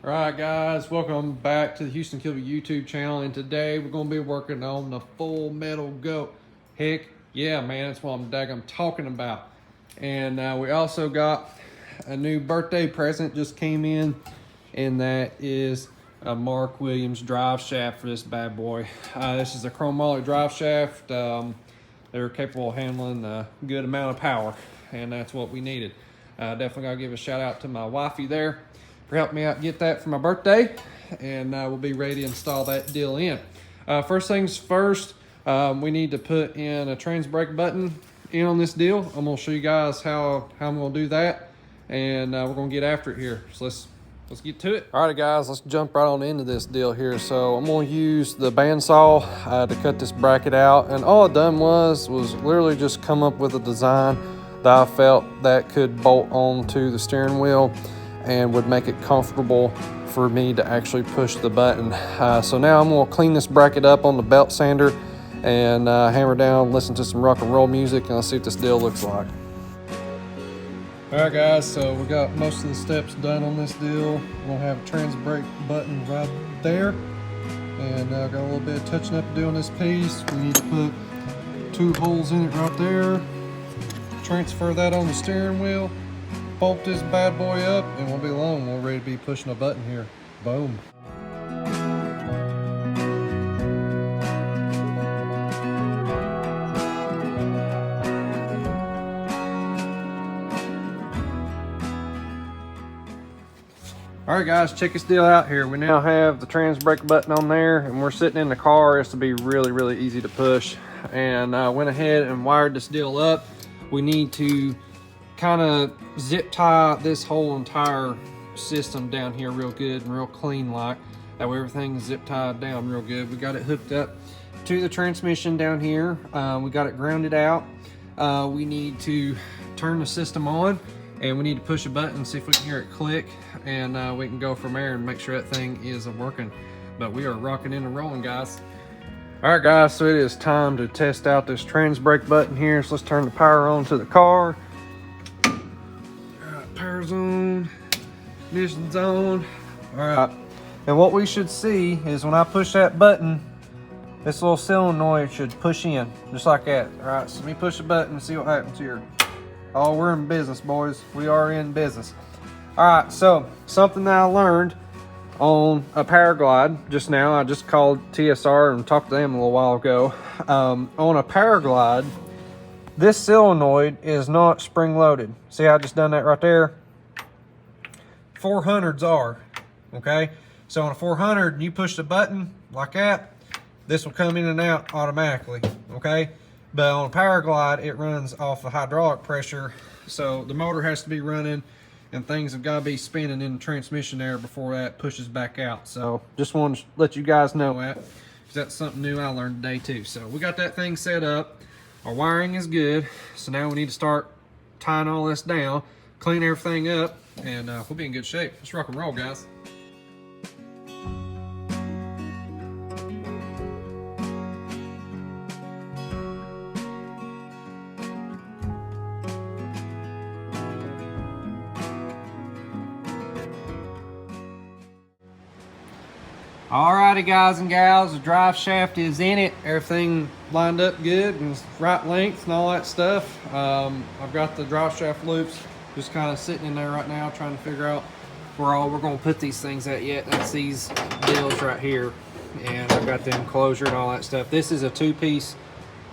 All right, guys, welcome back to the Houston Kilby YouTube channel. And today we're going to be working on the Full Metal Goat. Heck yeah, man, that's what I'm talking about. And we also got a new birthday present just came in, and that is a Mark Williams drive shaft for this bad boy. This is a chromoly drive shaft. They're capable of handling a good amount of power, and that's what we needed. Definitely gotta give a shout out to my wifey there for helping me out get that for my birthday, and we'll be ready to install that deal in. First things first, we need to put in a trans brake button in on this deal. I'm gonna show you guys how I'm gonna do that, and we're gonna get after it here. So let's get to it. All right, guys, let's jump right on into this deal here. So I'm gonna use the bandsaw to cut this bracket out, and all I done was literally just come up with a design that I felt that could bolt onto the steering wheel and would make it comfortable for me to actually push the button. So now I'm gonna clean this bracket up on the belt sander and hammer down, listen to some rock and roll music, and let's see what this deal looks like. All right, guys, so we got most of the steps done on this deal. We're gonna have a trans brake button right there, and got a little bit of touching up to do on this piece. We need to put 2 holes in it right there, transfer that on the steering wheel, bolt this bad boy up, and won't be long. We're ready to be pushing a button here. Boom. All right, guys, check this deal out here. We now have the trans brake button on there, and we're sitting in the car. This will be really easy to push. And I went ahead and wired this deal up. We need to kind of zip tie this whole entire system down here real good and real clean like. That way everything's zip tied down real good. We got it hooked up to the transmission down here. We got it grounded out. We need to turn the system on, and we need to push a button, see if we can hear it click, and we can go from there and make sure that thing is working. But we are rocking and rolling, guys. All right, guys, so it is time to test out this trans brake button here. So let's turn the power on to the car. All right, power's on, ignition's on. All right, and what we should see is when I push that button, this little solenoid should push in, just like that. All right, so let me push the button and see what happens here. Oh, we're in business, boys. We are in business. All right, so something that I learned on a Paraglide just now, I just called TSR and talked to them a little while ago. On a Paraglide, this solenoid is not spring-loaded. See how I just done that right there? 400s are, okay? So on a 400, you push the button like that, this will come in and out automatically, okay? But on a Paraglide, it runs off of hydraulic pressure, so the motor has to be running and things have got to be spinning in the transmission there before that pushes back out. So just wanted to let you guys know that, because that's something new I learned today too. So we got that thing set up. Our wiring is good. So now we need to start tying all this down, clean everything up, and we'll be in good shape. Let's rock and roll, guys. Alrighty, guys and gals, the drive shaft is in it. Everything lined up good and right length and all that stuff. I've got the drive shaft loops just kind of sitting in there right now, trying to figure out where all we're going to put these things at yet. That's these deals right here, and I've got the enclosure and all that stuff. This is a 2-piece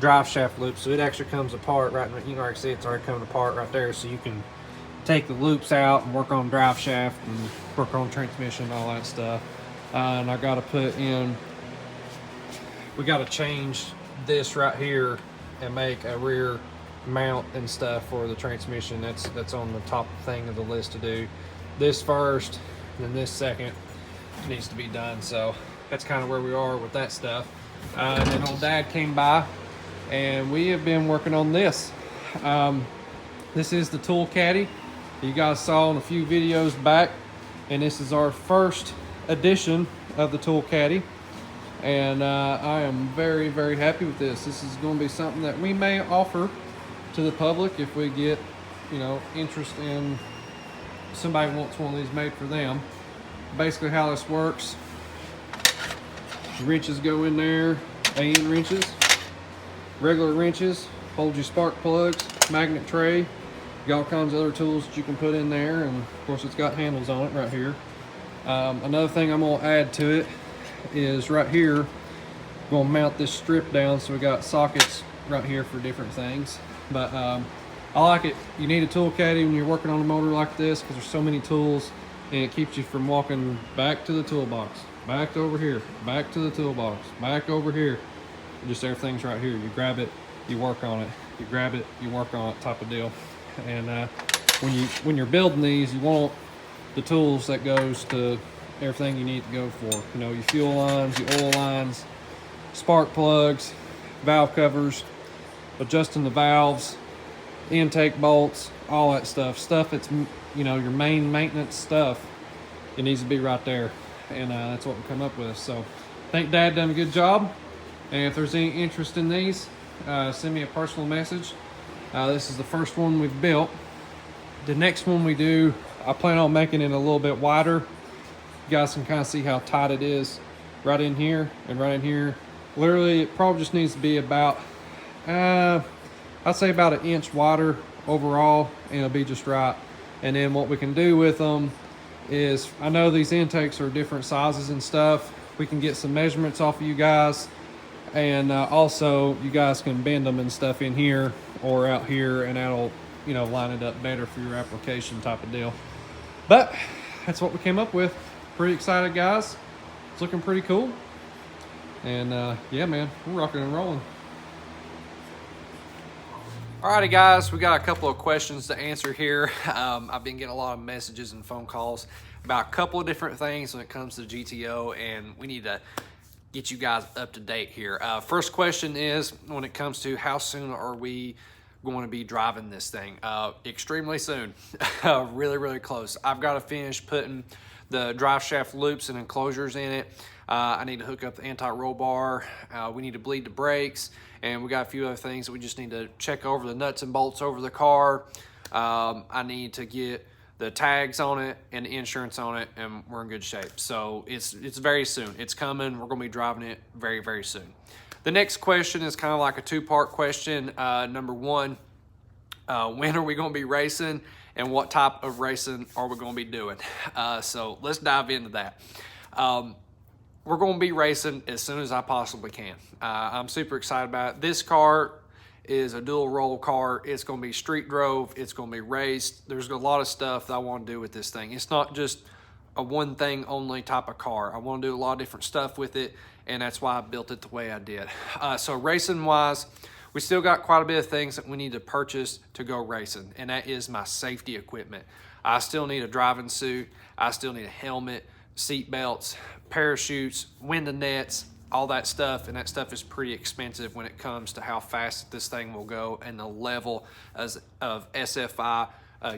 drive shaft loop, so it actually comes apart right now. You can already see it's already coming apart right there, so you can take the loops out and work on drive shaft and work on transmission and all that stuff. And I got to put in, we got to change this right here and make a rear mount and stuff for the transmission. That's on the top thing of the list to do. This first, and then this second needs to be done. So that's kind of where we are with that stuff. And then old Dad came by, and we have been working on this. This is the tool caddy you guys saw in a few videos back, and this is our first edition of the tool caddy, and I am very happy with this. This is going to be something that we may offer to the public if we get, you know, interest in somebody wants one of these made for them. basically how this works. Wrenches go in there, Allen wrenches, regular wrenches, hold your spark plugs, magnet tray. You got all kinds of other tools that you can put in there, and of course it's got handles on it right here. Another thing I'm gonna add to it is right here, I'm gonna mount this strip down so we got sockets right here for different things. But I like it. You need a tool caddy when you're working on a motor like this because there's so many tools, and it keeps you from walking back to the toolbox, back over here, back to the toolbox, back over here. Just everything's right here. You grab it, you work on it. You grab it, you work on it, type of deal. And when you're building these, you want the tools that goes to everything you need to go for. You know, your fuel lines, your oil lines, spark plugs, valve covers, adjusting the valves, intake bolts, all that stuff. Stuff that's, you know, your main maintenance stuff. It needs to be right there. And that's what we come up with. So I think Dad done a good job. And if there's any interest in these, send me a personal message. This is the first one we've built. The next one we do, I plan on making it a little bit wider. You guys can kind of see how tight it is right in here and right in here. Literally, it probably just needs to be about, I'd say about 1 inch wider overall, and it'll be just right. And then what we can do with them is, I know these intakes are different sizes and stuff. We can get some measurements off of you guys. And also, you guys can bend them and stuff in here or out here, and that'll, you know, line it up better for your application type of deal. But that's what we came up with. Pretty excited, guys. It's looking pretty cool. And yeah, man, we're rocking and rolling. Alrighty, guys, we got a couple of questions to answer here. I've been getting a lot of messages and phone calls about a couple of different things when it comes to GTO, and we need to get you guys up to date here. First question is, when it comes to how soon are we going to be driving this thing? Extremely soon. Really, really close. I've got to finish putting the drive shaft loops and enclosures in it. I need to hook up the anti-roll bar. We need to bleed the brakes, and we got a few other things that we just need to check over the nuts and bolts over the car. I need to get the tags on it and the insurance on it, and we're in good shape. So it's very soon. It's coming. We're going to be driving it very, very soon. The next question is kind of like a two-part question. Number one, when are we going to be racing, and what type of racing are we going to be doing? So let's dive into that. We're going to be racing as soon as I possibly can. I'm super excited about it. This car is a dual roll car. It's going to be street drove. It's going to be raced. There's a lot of stuff that I want to do with this thing. It's not just a one thing only type of car. I want to do a lot of different stuff with it, and that's why I built it the way I did. So racing wise, we still got quite a bit of things that we need to purchase to go racing, and that is my safety equipment. I still need a driving suit. I still need a helmet, seat belts, parachutes, window nets, all that stuff, and that stuff is pretty expensive when it comes to how fast this thing will go and the level of SFI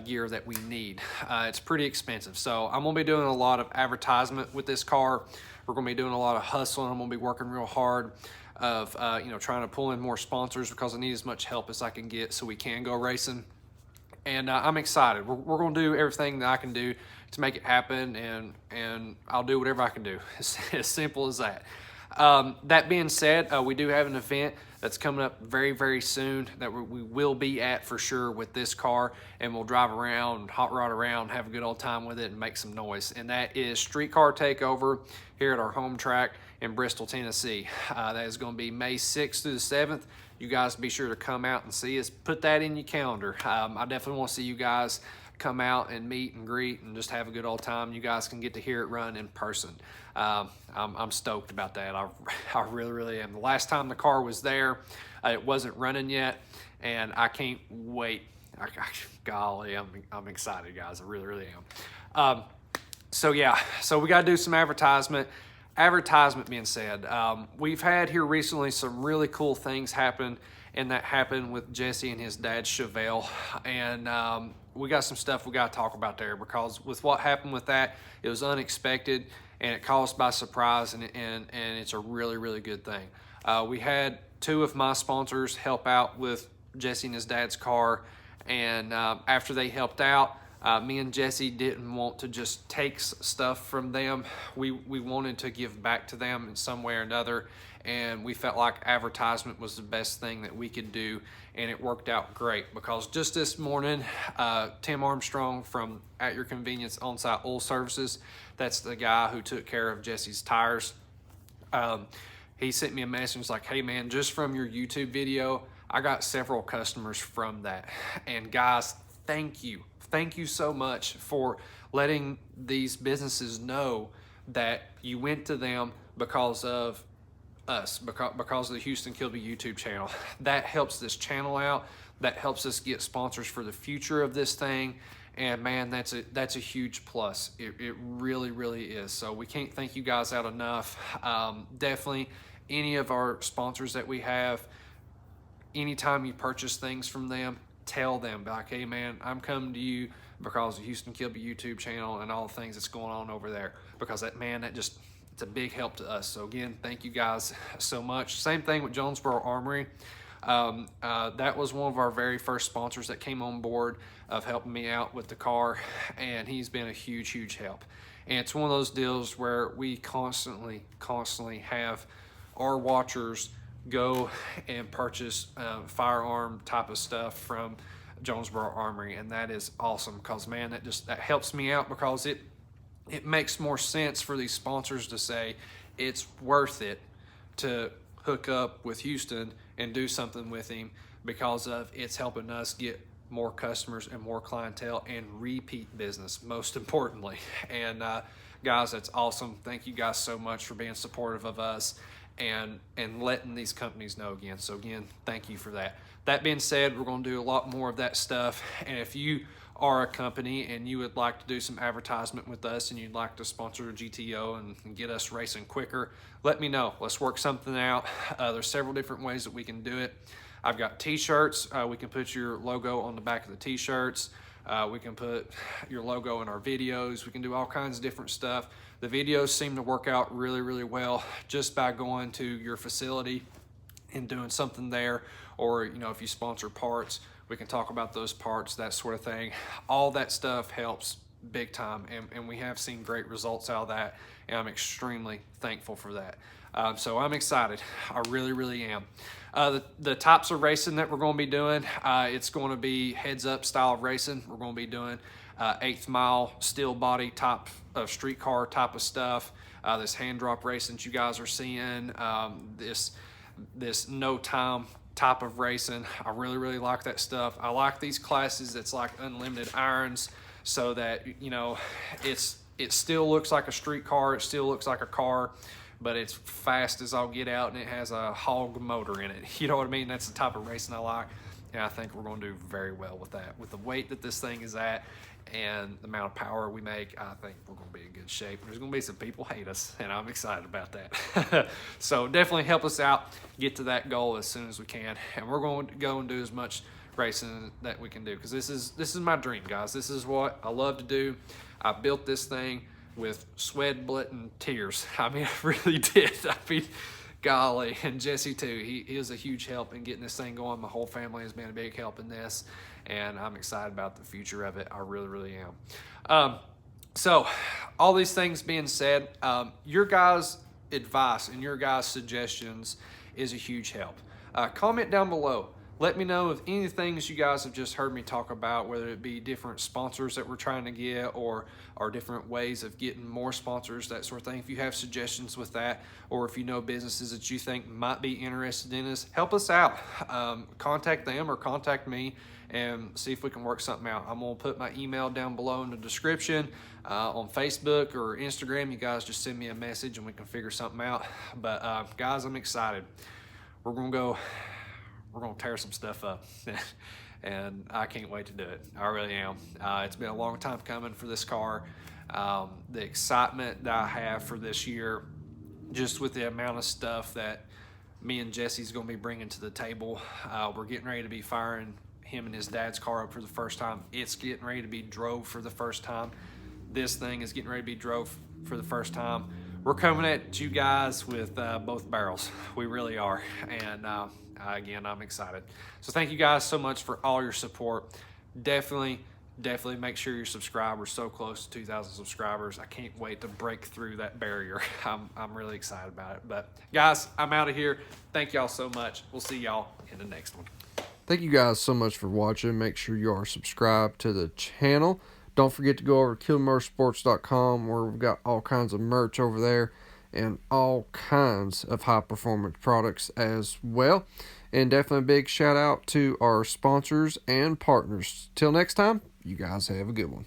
gear that we need. It's pretty expensive. So I'm gonna be doing a lot of advertisement with this car. We're gonna be doing a lot of hustling. I'm gonna be working real hard of you know, trying to pull in more sponsors because I need as much help as I can get so we can go racing. And I'm excited. We're gonna do everything that I can do to make it happen, and I'll do whatever I can do. It's as simple as that. That being said, we do have an event that's coming up very, very soon that we will be at for sure with this car, and we'll drive around, hot rod around, have a good old time with it, and make some noise. And that is Streetcar Takeover here at our home track in Bristol, Tennessee. That is going to be May 6th through the 7th. You guys be sure to come out and see us. Put that in your calendar. I definitely want to see you guys come out and meet and greet and just have a good old time. You guys can get to hear it run in person. I'm stoked about that. I really, really am. The last time the car was there, it wasn't running yet, and I can't wait. Golly, I'm excited, guys. I really, really am. So yeah, so we got to do some advertisement. Advertisement being said, we've had here recently some really cool things happen, and that happened with Jesse and his dad Chevelle, and we got some stuff we got to talk about there, because with what happened with that, it was unexpected and it caught us by surprise, and it's a really, really good thing. We had two of my sponsors help out with Jesse and his dad's car, and after they helped out, Me and Jesse didn't want to just take stuff from them. We wanted to give back to them in some way or another, and we felt like advertisement was the best thing that we could do, and it worked out great because just this morning, Tim Armstrong from At Your Convenience On-Site Oil Services, that's the guy who took care of Jesse's tires, he sent me a message like, hey man, just from your YouTube video, I got several customers from that. And guys, thank you. Thank you so much for letting these businesses know that you went to them because of us, because of the Houston Kilby YouTube channel. That helps this channel out. That helps us get sponsors for the future of this thing. And man, that's a huge plus. It really, really is. So we can't thank you guys out enough. Definitely any of our sponsors that we have, anytime you purchase things from them, tell them, like, hey man, I'm coming to you because of the Houston Kilby YouTube channel and all the things that's going on over there. Because that, man, it's a big help to us. So again, thank you guys so much. Same thing with Jonesboro Armory. That was one of our very first sponsors that came on board of helping me out with the car, and he's been a huge help. And it's one of those deals where we constantly have our watchers go and purchase firearm type of stuff from Jonesboro Armory, and that is awesome because man, that helps me out because it makes more sense for these sponsors to say it's worth it to hook up with Houston and do something with him because of it's helping us get more customers and more clientele and repeat business, most importantly. And guys, that's awesome. Thank you guys so much for being supportive of us and letting these companies know again. So again, thank you for that. That being said, we're going to do a lot more of that stuff. And if you are a company and you would like to do some advertisement with us and you'd like to sponsor a GTO and get us racing quicker, let me know. Let's work something out. There's several different ways that we can do it. I've got t-shirts. We can put your logo on the back of the t-shirts. We can put your logo in our videos. We can do all kinds of different stuff. The videos seem to work out really well just by going to your facility and doing something there. Or, you know, if you sponsor parts, we can talk about those parts, that sort of thing. All that stuff helps big time, and we have seen great results out of that, and I'm extremely thankful for that. So I'm excited. I really am. The types of racing that we're going to be doing, it's going to be heads up style of racing. We're going to be doing 8th mile steel body type of streetcar type of stuff. This hand drop racing that you guys are seeing, this no time type of racing. I really like that stuff. I like these classes that's like unlimited irons, so that, you know, it still looks like a street car, it still looks like a car, but it's fast as I'll get out, and it has a hog motor in it. You know what I mean? That's the type of racing I like, and I think we're going to do very well with that. With the weight that this thing is at and the amount of power we make, I think we're going to be in good shape. There's going to be some people hate us, and I'm excited about that. So definitely help us out, get to that goal as soon as we can, and we're going to go and do as much racing that we can do, because this is my dream, guys. This is what I love to do. I built this thing with sweat, blood, and tears. I mean, I really did. I mean, golly, and Jesse too. He was a huge help in getting this thing going. My whole family has been a big help in this, and I'm excited about the future of it. I really am. So all these things being said, your guys' advice and your guys' suggestions is a huge help. Comment down below. Let me know if any things you guys have just heard me talk about, whether it be different sponsors that we're trying to get or different ways of getting more sponsors, that sort of thing. If you have suggestions with that, or if you know businesses that you think might be interested in us, help us out. Contact them or contact me and see if we can work something out. I'm going to put my email down below in the description. On Facebook or Instagram, you guys just send me a message and we can figure something out. But guys, I'm excited. We're going to tear some stuff up. And I can't wait to do it. I really am. It's been a long time coming for this car. The excitement that I have for this year, just with the amount of stuff that me and Jesse's going to be bringing to the table. We're getting ready to be firing him and his dad's car up for the first time. It's getting ready to be drove for the first time. This thing is getting ready to be drove for the first time. We're coming at you guys with both barrels. We really are. And again, I'm excited. So thank you guys so much for all your support. Definitely definitely make sure you're subscribed. We're so close to 2,000 subscribers. I can't wait to break through that barrier. I'm really excited about it. But guys, I'm out of here. Thank y'all so much. We'll see y'all in the next one. Thank you guys so much for watching. Make sure you are subscribed to the channel. Don't forget to go over to KilmerSports.com where we've got all kinds of merch over there and all kinds of high performance products as well. And definitely a big shout out to our sponsors and partners. Till next time, you guys have a good one.